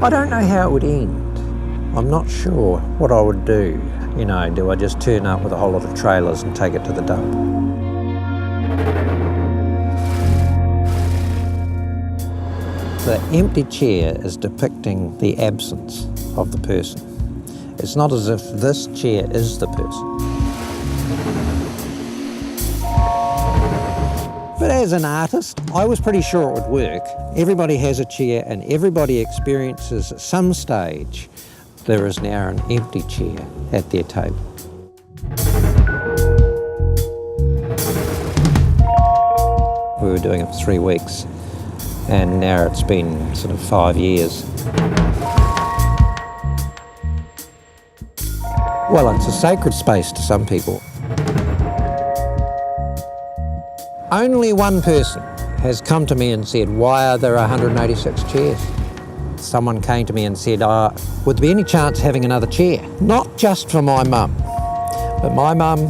I don't know how it would end. I'm not sure what I would do. You know, do I just turn up with a whole lot of trailers and take it to the dump? The empty chair is depicting the absence of the person. It's not as if this chair is the person. But as an artist, I was pretty sure it would work. Everybody has a chair and everybody experiences at some stage there is now an empty chair at their table. We were doing it for 3 weeks and now it's been sort of 5 years. Well, it's a sacred space to some people. Only one person has come to me and said, why are there 186 chairs? Someone came to me and said, would there be any chance of having another chair? Not just for my mum, but my mum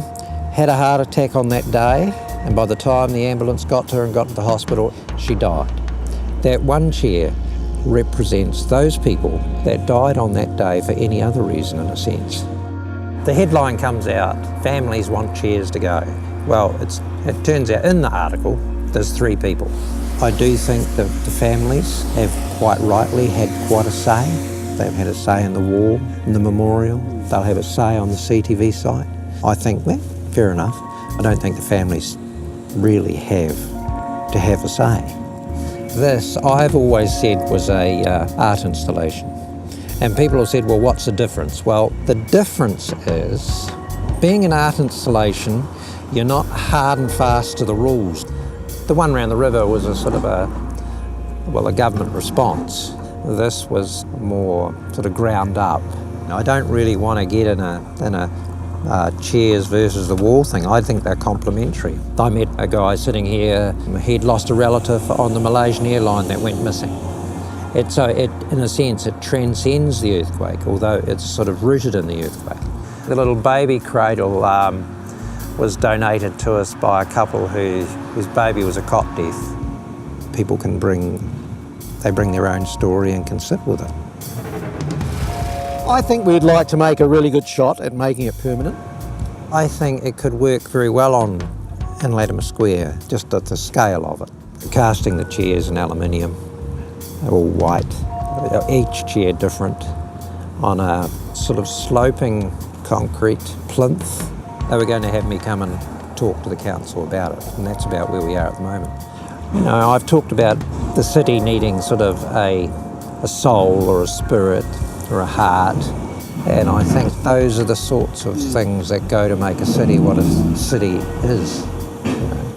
had a heart attack on that day, and by the time the ambulance got to her and got to the hospital, she died. That one chair represents those people that died on that day for any other reason, in a sense. The headline comes out, families want chairs to go. Well, it turns out in the article, there's 3 people. I do think that the families have quite rightly had quite a say. They've had a say in the wall, in the memorial. They'll have a say on the CTV site. I think, well, fair enough. I don't think the families really have to have a say. This, I've always said, was a art installation. And people have said, well, what's the difference? Well, the difference is, being an art installation, you're not hard and fast to the rules. The one round the river was a sort of a government response. This was more sort of ground up. I don't really want to get in a chairs versus the wall thing. I think they're complementary. I met a guy sitting here, he'd lost a relative on the Malaysian airline that went missing. In a sense, it transcends the earthquake, although it's sort of rooted in the earthquake. The little baby cradle was donated to us by a couple whose baby was a cot death. People can bring their own story and can sit with it. I think we'd like to make a really good shot at making it permanent. I think it could work very well in Latimer Square, just at the scale of it. Casting the chairs in aluminium, they're all white, each chair different, on a sort of sloping concrete plinth. They were going to have me come and talk to the council about it, and that's about where we are at the moment. You know, I've talked about the city needing sort of a soul or a spirit or a heart, and I think those are the sorts of things that go to make a city what a city is. You know.